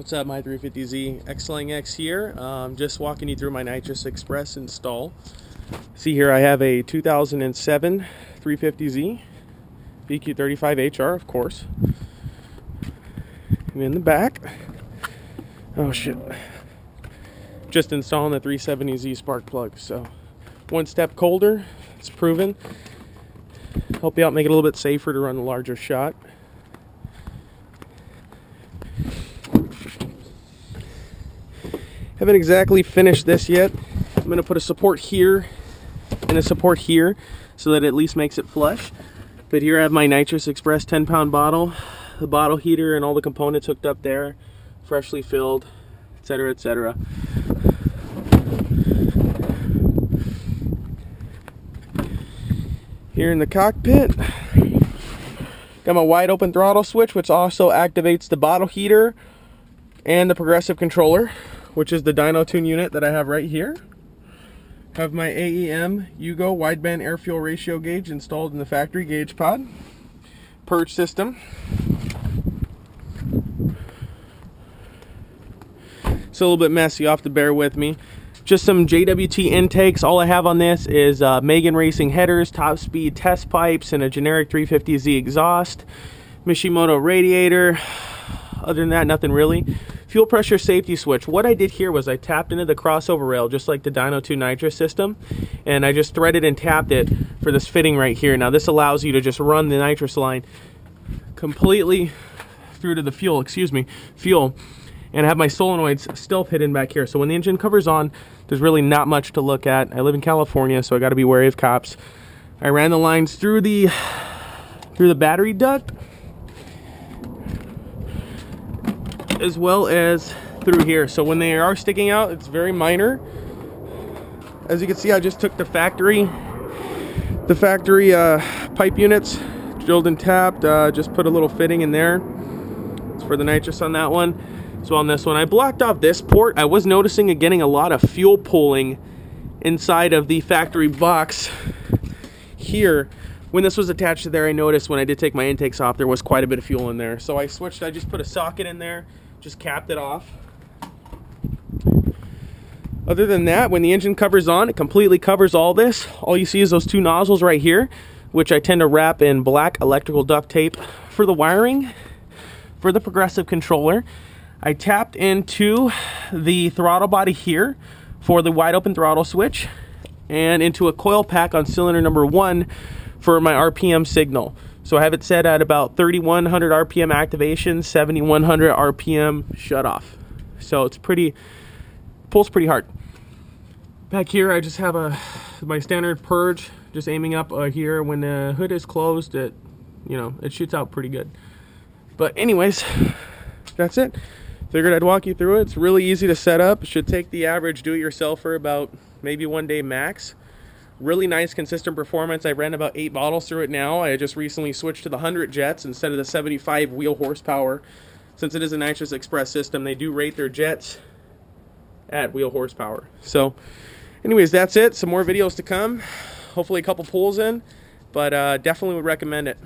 What's up, my 350Z X-Lang X here. Just walking you through my Nitrous Express install. See here I have a 2007 350Z VQ35HR, of course. And in the back, oh shit, just installing the 370Z spark plug. So one step colder, it's proven. Help you out, make it a little bit safer to run a larger shot. Haven't exactly finished this yet. I'm going to put a support here and a support here so that it at least makes it flush. But here I have my Nitrous Express 10-pound bottle, the bottle heater and all the components hooked up there, freshly filled, etc., etc. Here in the cockpit, got my wide open throttle switch, which also activates the bottle heater and the progressive controller, which is the dyno tune unit that I have right here. Have my AEM Yugo wideband air fuel ratio gauge installed in the factory gauge pod. Purge system. It's a little bit messy, you'll have to bear with me. Just some JWT intakes. All I have on this is Megan Racing headers, top speed test pipes, and a generic 350Z exhaust. Mishimoto radiator. Other than that, nothing really. Fuel pressure safety switch. What I did here was I tapped into the crossover rail just like the Dyno 2 Nitrous system, and I just threaded and tapped it for this fitting right here. Now this allows you to just run the nitrous line completely through to the fuel, and I have my solenoids still hidden back here. So when the engine cover's on, there's really not much to look at. I live in California, so I got to be wary of cops. I ran the lines through the battery duct, as well as through here. So when they are sticking out, it's very minor. As you can see, I just took the factory pipe units, drilled and tapped, just put a little fitting in there. It's for the nitrous on that one. So on this one, I blocked off this port. I was noticing it getting a lot of fuel pooling inside of the factory box here. When this was attached to there, I noticed when I did take my intakes off, there was quite a bit of fuel in there. So I switched, I just put a socket in there, just capped it off. Other than that, when the engine cover's on, it completely covers all this. All you see is those two nozzles right here, which I tend to wrap in black electrical duct tape for the wiring. For the progressive controller, I tapped into the throttle body here for the wide open throttle switch, and into a coil pack on cylinder number 1 for my RPM signal. So I have it set at about 3100 RPM activation, 7100 RPM shut off. So it's pulls pretty hard. Back here I just have my standard purge, just aiming up here. When the hood is closed, it shoots out pretty good. But anyways, that's it. Figured I'd walk you through it. It's really easy to set up. It should take the average do-it-yourselfer about maybe 1 day max. Really nice consistent performance. I ran about 8 bottles through it now. I just recently switched to the 100 jets instead of the 75 wheel horsepower. Since it is a Nitrous Express system, they do rate their jets at wheel horsepower. So anyways, that's it. Some more videos to come. Hopefully a couple pulls in, but definitely would recommend it.